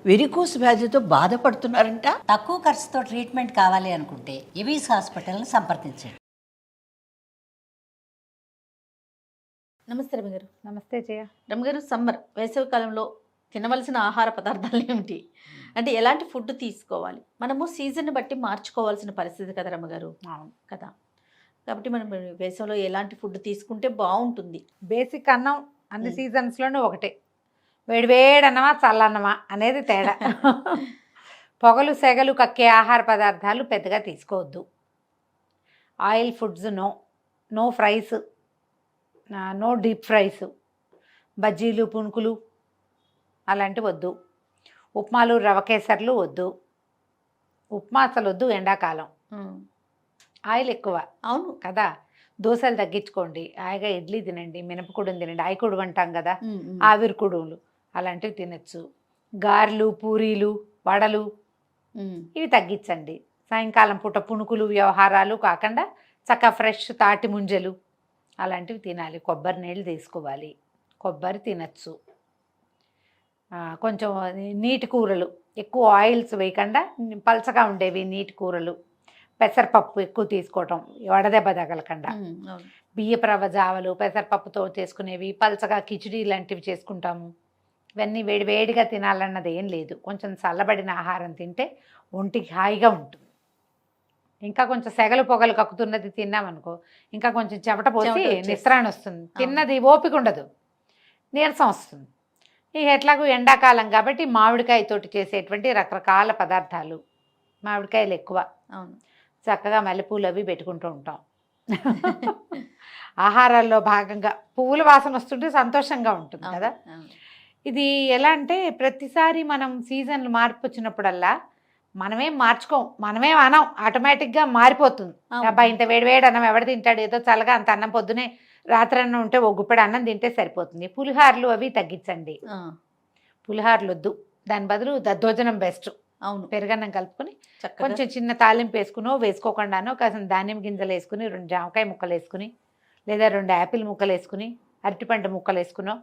Varicose వ్యాధితో బాధపడుతున్నారంట. తక్కువ ఖర్చుతో ట్రీట్మెంట్ కావాలి అనుకుంటే ఎవిస్ హాస్పిటల్ని సంప్రదించండి. నమస్తే రమగారు. నమస్తే జయ. రమగారు, సమ్మర్ వేసవి కాలంలో తినవలసిన ఆహార పదార్థాలు ఏమిటి, అంటే ఎలాంటి ఫుడ్ తీసుకోవాలి? మనము సీజన్ బట్టి మార్చుకోవాల్సిన పరిస్థితి కదా రమగారు. అవును కదా, కాబట్టి మనం వేసవిలో ఎలాంటి ఫుడ్ తీసుకుంటే బాగుంటుంది? బేసిక్ అన్నం అన్ని సీజన్స్లోనూ ఒకటే, వేడివేడి అన్నమా చల్లన్నమా అనేది తేడా. పొగలు సెగలు కక్కే ఆహార పదార్థాలు పెద్దగా తీసుకోవద్దు. Oil foods no fries, no deep fries, బజ్జీలు పునుకులు అలాంటివి వద్దు. ఉప్మాలు రవ కేసర్లు వద్దు. ఉప్మా అసలు వద్దు ఎండాకాలం, ఆయిల్ ఎక్కువ. అవును కదా, దోశలు తగ్గించుకోండి, హాయిగా ఇడ్లీ తినండి, మినపకుడుని తినండి, ఆయికుడు అంటాం కదా, ఆవిరి కుడులు అలాంటివి తినచ్చు. గారెలు పూరీలు వడలు ఇవి తగ్గించండి. సాయంకాలం పూట పునుకులు వ్యవహారాలు కాకుండా చక్కగా ఫ్రెష్ తాటి ముంజలు అలాంటివి తినాలి. కొబ్బరి నీళ్ళు తీసుకోవాలి, కొబ్బరి తినచ్చు. కొంచెం నీటి కూరలు, ఎక్కువ ఆయిల్స్ వేయకుండా పలచగా ఉండేవి నీటి కూరలు. పెసరపప్పు ఎక్కువ తీసుకోవటం, వడదెబ్బ తగలకుండా. బియ్యపు రవ్వ జావలు పెసరపప్పుతో చేసుకునేవి, పలచగా కిచిడి లాంటివి చేసుకుంటాము. ఇవన్నీ వేడివేడిగా తినాలన్నది ఏం లేదు. కొంచెం చల్లబడిన ఆహారం తింటే ఒంటికి హాయిగా ఉంటుంది. ఇంకా కొంచెం సెగలు పొగలు కక్కుతున్నది తిన్నామనుకో, ఇంకా కొంచెం చెమట పోసి నిస్త్రాణ వస్తుంది, తిన్నది ఓపిక ఉండదు, నీరసం వస్తుంది. ఇక ఎట్లాగూ ఎండాకాలం కాబట్టి మామిడికాయతోటి చేసేటువంటి రకరకాల పదార్థాలు, మామిడికాయలు ఎక్కువ. అవును, చక్కగా మల్లెపూలు అవి పెట్టుకుంటూ ఉంటాం. ఆహారాల్లో భాగంగా పువ్వుల వాసన వస్తుంటే సంతోషంగా ఉంటుంది కదా. ఇది ఎలా అంటే ప్రతిసారి మనం సీజన్లు మార్పు వచ్చినప్పుడల్లా మనమేం మార్చుకోం, మనమేం అనం, ఆటోమేటిక్గా మారిపోతుంది. అబ్బా ఇంత వేడివేడి అన్నం ఎవడు తింటాడు, ఏదో చల్లగా అంత అన్నం పొద్దునే రాత్రి అన్నం ఉంటే ఒక గుప్పెడు అన్నం తింటే సరిపోతుంది. పులిహార్లు అవి తగ్గించండి, పులిహార్లు వద్దు. దాని బదులు దద్దోజనం బెస్ట్. అవును, పెరుగన్నం కలుపుకొని కొంచెం చిన్న తాలింపు వేసుకోకుండానో కాసిన ధాన్యం గింజలు వేసుకుని, 2 జామకాయ ముక్కలు వేసుకుని, లేదా 2 యాపిల్ ముక్కలు వేసుకుని, అరటిపండు ముక్కలు వేసుకునో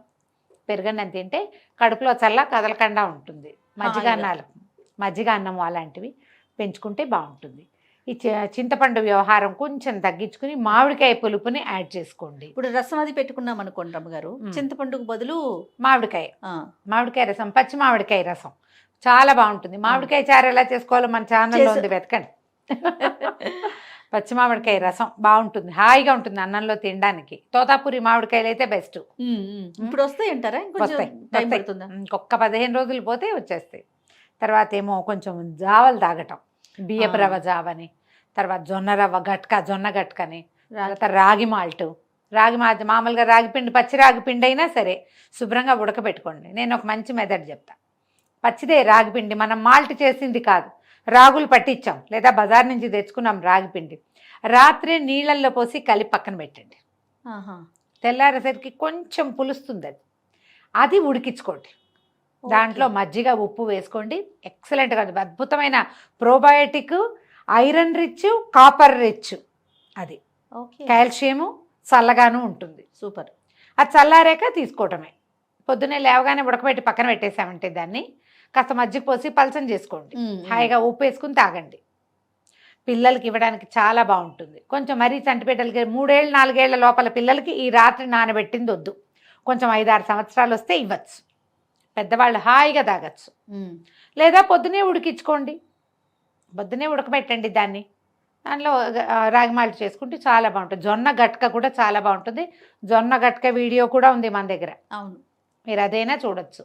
పెరుగన్నం తింటే కడుపులో చల్ల కదలకుండా ఉంటుంది. మజ్జిగ అన్నము అలాంటివి పెంచుకుంటే బాగుంటుంది. ఈ చింతపండు వ్యవహారం కొంచెం తగ్గించుకుని మామిడికాయ పులుపుని యాడ్ చేసుకోండి. ఇప్పుడు రసం అది పెట్టుకున్నాం అనుకోండి రమ్మగారు, చింతపండుకు బదులు మామిడికాయ రసం, పచ్చి మామిడికాయ రసం చాలా బాగుంటుంది. మామిడికాయ చారు ఎలా చేసుకోవాలో మన ఛానల్లో ఉంది, వెతకండి. పచ్చి మామిడికాయ రసం బాగుంటుంది, హాయిగా ఉంటుంది అన్నంలో తినడానికి. తోతాపూరి మామిడికాయలు అయితే బెస్ట్. ఇప్పుడు వస్తాయి అంటారా? ఇంకొక 15 రోజులు పోతే వచ్చేస్తాయి. తర్వాత ఏమో కొంచెం జావలు తాగటం, బియ్యపు రవ్వ జావని, తర్వాత జొన్న గట్కని, తర్వాత రాగి మాల్ట్ మామూలుగా రాగిపిండి, పచ్చి రాగిపిండి అయినా సరే శుభ్రంగా ఉడకబెట్టుకోండి. నేను ఒక మంచి మెథడ్ చెప్తా. పచ్చిదే రాగిపిండి, మనం మాల్ట్ చేసింది కాదు, రాగులు పట్టించాం లేదా బజార్ నుంచి తెచ్చుకున్నాం రాగిపిండి, రాత్రి నీళ్ళల్లో పోసి కలిపి పక్కన పెట్టండి. తెల్లారేసరికి కొంచెం పులుస్తుంది, అది ఉడికించుకోండి. దాంట్లో మజ్జిగ ఉప్పు వేసుకోండి. ఎక్సలెంట్గా ఉంటుంది, అద్భుతమైన probiotic, iron rich, copper rich, అది కాల్షియము చల్లగాను ఉంటుంది. సూపర్. అది చల్లారాక తీసుకోవటమే. పొద్దున్నే లేవగానే ఉడకబెట్టి పక్కన పెట్టేసామంటే దాన్ని కాస్త మజ్జిగ పోసి పలచం చేసుకోండి, హాయిగా ఉప్పు వేసుకుని తాగండి. పిల్లలకి ఇవ్వడానికి చాలా బాగుంటుంది. కొంచెం మరీ చంటిపేటలకి 3 ఏళ్ళు 4 ఏళ్ల లోపల పిల్లలకి ఈ రాత్రి నానబెట్టింది వద్దు. కొంచెం 5-6 సంవత్సరాలు వస్తే ఇవ్వచ్చు, పెద్దవాళ్ళు హాయిగా తాగచ్చు. లేదా పొద్దునే ఉడికించుకోండి, పొద్దునే ఉడకబెట్టండి దాన్ని, దానిలో రాగి మాల్ట్ చేసుకుంటే చాలా బాగుంటుంది. జొన్న గట్క కూడా చాలా బాగుంటుంది. జొన్న గట్క వీడియో కూడా ఉంది మన దగ్గర. అవును, మీరు అదైనా చూడొచ్చు.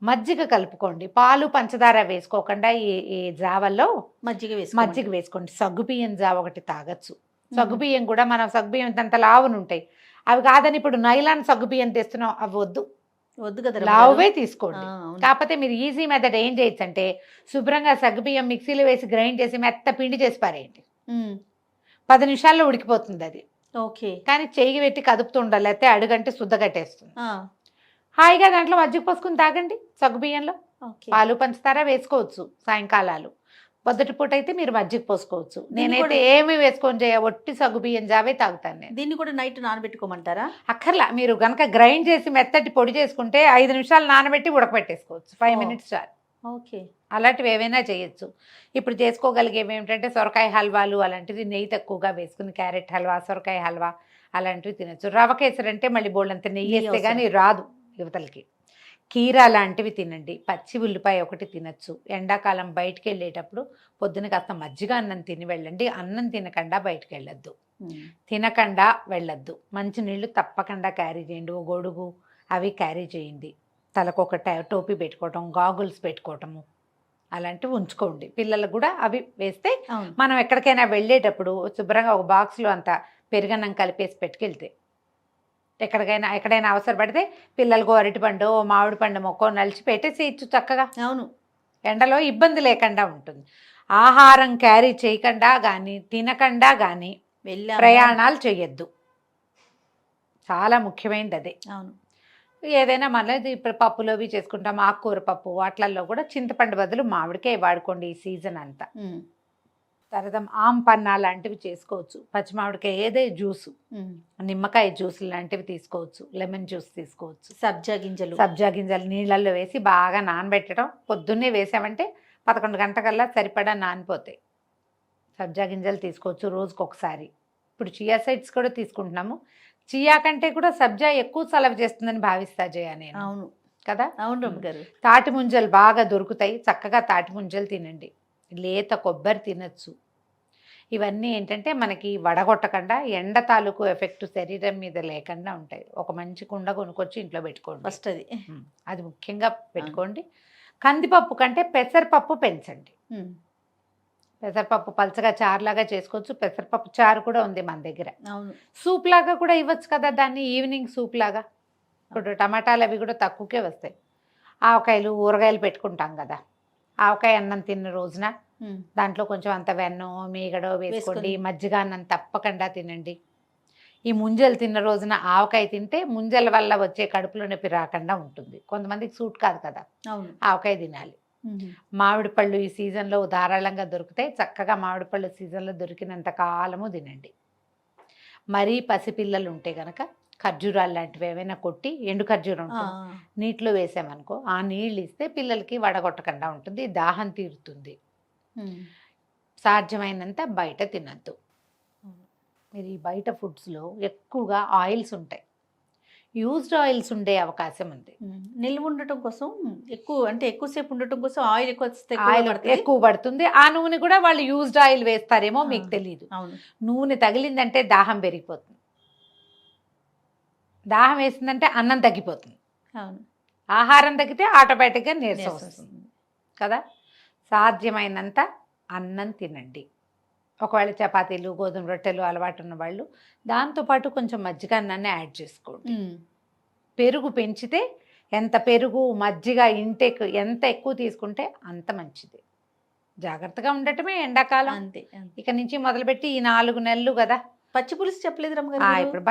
మజ్జిగ కలుపుకోండి, పాలు పంచదార వేసుకోకుండా ఈ జావల్లో మజ్జిగ వేసుకోండి. సగ్గుబియ్యం జావ ఒకటి తాగొచ్చు. సగ్గుబియ్యం కూడా మనం సగ్గుబియ్యం అంత లావును ఉంటాయి, అవి కాదని ఇప్పుడు నైలాన్ సగ్గుబియ్యం తెస్తున్నాం, అవి వద్దు కదా, లావువే తీసుకోండి. కాకపోతే మీరు ఈజీ మెథడ్ ఏం చేయొచ్చు అంటే శుభ్రంగా సగ్గుబియ్యం మిక్సీలో వేసి గ్రైండ్ చేసి మెత్త పిండి చేసి పారేయండి. 10 నిమిషాల్లో ఉడికిపోతుంది అది. ఓకే, కానీ చెయ్యి పెట్టి కదుపుతూ ఉండాలి, లేకపోతే అడుగంటే శుద్ధ కట్టేస్తుంది. హాయిగా దాంట్లో మజ్జిగ పోసుకుని తాగండి. సగ్గుబియ్యంలో పాలు పంచదార వేసుకోవచ్చు. సాయంకాలాలు పొద్దుటి పూట అయితే మీరు మజ్జిగ పోసుకోవచ్చు. నేనైతే ఏమి వేసుకొని ఒట్టి సగ్గుబియ్యం జావే తాగుతాను నేను. దీన్ని కూడా నైట్ నానబెట్టుకోమంటారా? అక్కర్లా, మీరు కనుక గ్రైండ్ చేసి మెత్తటి పొడి చేసుకుంటే 5 నిమిషాలు నానబెట్టి ఉడకబెట్టేసుకోవచ్చు. 5 మినిట్స్ చాలు. ఓకే. అలాంటివి ఏవైనా చేయొచ్చు. ఇప్పుడు చేసుకోగలిగేవి ఏమిటంటే సొరకాయ హల్వాలు అలాంటివి నెయ్యి తక్కువగా వేసుకుని క్యారెట్ హల్వా, సొరకాయ హల్వా అలాంటివి తినచ్చు. రవ కేసరి అంటే మళ్ళీ బోల్డంత నెయ్యి నెయ్యి వేస్తే కానీ రాదు యువతలకి. కీరా లాంటివి తినండి. పచ్చి ఉల్లిపాయ ఒకటి తినచ్చు. ఎండాకాలం బయటికి వెళ్ళేటప్పుడు పొద్దున కాస్త మజ్జిగ అన్నం తిని వెళ్ళండి. అన్నం తినకుండా బయటికి వెళ్ళొద్దు, తినకుండా వెళ్ళొద్దు. మంచి నీళ్ళు తప్పకుండా క్యారీ చేయండి. ఓ గొడుగు అవి క్యారీ చేయండి. తలకు ఒక టోపీ పెట్టుకోవటం, గాగుల్స్ పెట్టుకోవటము అలాంటివి ఉంచుకోండి. పిల్లలకు కూడా అవి వేస్తే అవును. మనం ఎక్కడికైనా వెళ్ళేటప్పుడు శుభ్రంగా ఒక బాక్స్లో అంత పెరుగన్నం కలిపేసి పెట్టుకెళ్తే ఎక్కడైనా అవసరపడితే పిల్లలకు అరటిపండు, మామిడి పండు మొక్క నలిచి పెట్టేసి ఇచ్చు చక్కగా. అవును. ఎండలో ఇబ్బంది లేకుండా ఉంటుంది. ఆహారం క్యారీ చేయకుండా కానీ తినకుండా కానీ ప్రయాణాలు చేయొద్దు. చాలా ముఖ్యమైనది అదే. అవును. ఏదైనా మళ్ళీ ఇప్పుడు పప్పులోవి చేసుకుంటాం, ఆకుకూర పప్పు వాటిల్లో కూడా చింతపండు బదులు మామిడికాయ వాడుకోండి ఈ సీజన్ అంతా. తర్వాత ఆంపన్నా లాంటివి చేసుకోవచ్చు. పచ్చి మామిడికాయ ఏదే జ్యూసు, నిమ్మకాయ జ్యూస్ లాంటివి తీసుకోవచ్చు. లెమన్ జ్యూస్ తీసుకోవచ్చు. సబ్జా గింజలు నీళ్ళల్లో వేసి బాగా నానబెట్టడం. పొద్దున్నే వేసామంటే 11 గంటకల్లా సరిపడా నానిపోతాయి. సబ్జా గింజలు తీసుకోవచ్చు రోజుకు ఒకసారి. ఇప్పుడు చియా సీడ్స్ కూడా తీసుకుంటున్నాము. చియా కంటే కూడా సబ్జా ఎక్కువ చలవ చేస్తుందని భావిస్తా జయ నేను. అవును కదా. అవును రమ్మ గారు. తాటి ముంజలు బాగా దొరుకుతాయి. చక్కగా తాటి ముంజలు తినండి. లేత కొబ్బరి తినచ్చు. ఇవన్నీ ఏంటంటే మనకి వడగొట్టకుండా ఎండ తాలూకు ఎఫెక్ట్ శరీరం మీద లేకుండా ఉంటాయి. ఒక మంచి కుండ కొనుక్కొచ్చి ఇంట్లో పెట్టుకోండి. ఫస్ట్ అది ముఖ్యంగా పెట్టుకోండి. కందిపప్పు కంటే పెసరపప్పు పెంచండి. పెసరపప్పు పలచగా చారులాగా చేసుకోవచ్చు. పెసరపప్పు చారు కూడా ఉంది మన దగ్గర. అవును. సూప్ లాగా కూడా ఇవ్వచ్చు కదా దాన్ని. ఈవినింగ్ సూప్ లాగా. ఇప్పుడు టమాటాలు అవి కూడా తక్కువకే వస్తాయి. ఆవకాయలు ఊరగాయలు పెట్టుకుంటాం కదా. ఆవకాయ అన్నం తిన్న రోజున దాంట్లో కొంచెం అంత వెన్నో మీగడో వేసుకోండి. మజ్జిగ అన్నం తప్పకుండా తినండి. ఈ ముంజలు తిన్న రోజున ఆవకాయ తింటే ముంజల వల్ల వచ్చే కడుపులో నొప్పి రాకుండా ఉంటుంది. కొంతమందికి సూట్ కాదు కదా, ఆవకాయ తినాలి. మామిడి పళ్ళు ఈ సీజన్లో ధారాళంగా దొరుకుతాయి. చక్కగా మామిడి పళ్ళు సీజన్లో దొరికినంత కాలము తినండి. మరీ పసిపిల్లలు ఉంటే కనుక ఖర్జూరాలు లాంటివి ఏమైనా కొట్టి, ఎండు ఖర్జూరం నీటిలో వేసామనుకో, ఆ నీళ్ళు ఇస్తే పిల్లలకి వడగొట్టకుండా ఉంటుంది. దాహం తీరుతుంది. సాధ్యమైనంత బయట తినద్దు. మీరు ఈ బయట ఫుడ్స్లో ఎక్కువగా ఆయిల్స్ ఉంటాయి. యూజ్డ్ ఆయిల్స్ ఉండే అవకాశం ఉంది. నిల్వ ఉండటం కోసం ఎక్కువసేపు ఉండటం కోసం ఆయిల్ ఎక్కువ పడుతుంది. ఆ నూనె కూడా వాళ్ళు యూజ్డ్ ఆయిల్ వేస్తారేమో మీకు తెలియదు. నూనె తగిలిందంటే దాహం పెరిగిపోతుంది. దాహం వేసిందంటే అన్నం తగ్గిపోతుంది. ఆహారం తగ్గితే ఆటోమేటిక్గా నీరసం వస్తుంది కదా. సాధ్యమైనంత అన్నం తినండి. ఒకవేళ చపాతీలు, గోధుమ రొట్టెలు అలవాటు ఉన్న వాళ్ళు దాంతోపాటు కొంచెం మజ్జిగ అన్నాన్ని యాడ్ చేసుకోండి. పెరుగు పెంచితే ఎంత పెరుగు మజ్జిగ ఇంటేక్ ఎంత ఎక్కువ తీసుకుంటే అంత మంచిది. జాగ్రత్తగా ఉండటమే ఎండాకాలం. అంతే. ఇక నుంచి మొదలుపెట్టి ఈ 4 నెలలు కదా. పచ్చి పులుసు చెప్పలేదు రమ్మగారు. ఇప్పుడు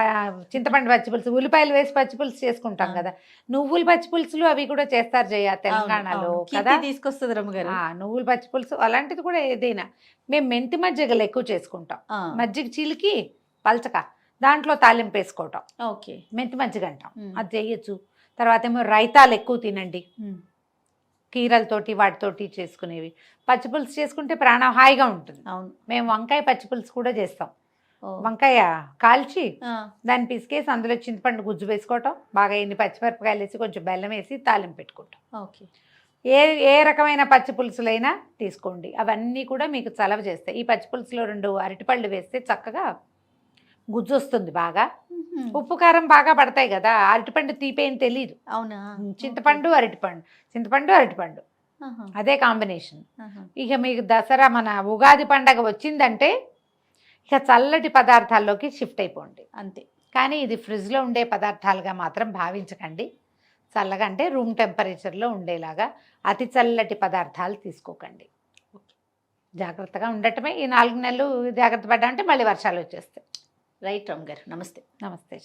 చింతపండు పచ్చి పులుసు, ఉల్లిపాయలు వేసి పచ్చి పులుసు చేసుకుంటాం కదా. నువ్వుల పచ్చి పులుసులు అవి కూడా చేస్తారు జయ తెలంగాణలో కదా. తీసుకొస్తుంది రమ్మగారు. నువ్వుల పచ్చి పులుసు అలాంటిది కూడా ఏదైనా. మేము మెంతి మజ్జిగలు ఎక్కువ చేసుకుంటాం. మజ్జిగ చీలికి పలచక దాంట్లో తాలింపు వేసుకోవటం. ఓకే. మెంతి మజ్జిగ అంటాం, అది చేయొచ్చు. తర్వాత ఏమో రైతాలు ఎక్కువ తినండి. కీరలతోటి వాటితోటి చేసుకునేవి. పచ్చి పులుసు చేసుకుంటే ప్రాణం హాయిగా ఉంటుంది. అవును. మేము వంకాయ పచ్చి పులుసు కూడా చేస్తాం. వంకాయ కాల్చి దాన్ని పిసికేసి అందులో చింతపండు గుజ్జు వేసుకోవటం, బాగా ఎన్ని పచ్చిమిరపకాయలు వేసి కొంచెం బెల్లం వేసి తాలింపు పెట్టుకుంటాం. ఓకే. ఏ రకమైన పచ్చి పులుసులైనా తీసుకోండి, అవన్నీ కూడా మీకు చలవ చేస్తాయి. ఈ పచ్చి పులుసులో 2 అరటిపళ్ళు వేస్తే చక్కగా గుజ్జు వస్తుంది బాగా. ఉప్పు కారం బాగా పడతాయి కదా. అరటిపండు తీపేం తెలీదు. అవునా. చింతపండు అరటిపండు అదే కాంబినేషన్. ఇక మీకు దసరా మన ఉగాది పండగ వచ్చిందంటే ఇక చల్లటి పదార్థాల్లోకి షిఫ్ట్ అయిపోండి అంతే. కానీ ఇది ఫ్రిడ్జ్లో ఉండే పదార్థాలుగా మాత్రం భావించకండి. చల్లగా అంటే రూమ్ టెంపరేచర్లో ఉండేలాగా అతి చల్లటి పదార్థాలు తీసుకోకండి. జాగ్రత్తగా ఉండటమే. ఈ 4 నెలలు జాగ్రత్త పడ్డామంటే మళ్ళీ వర్షాలు వచ్చేస్తాయి. రైట్ రమ్ గారు. నమస్తే. నమస్తే.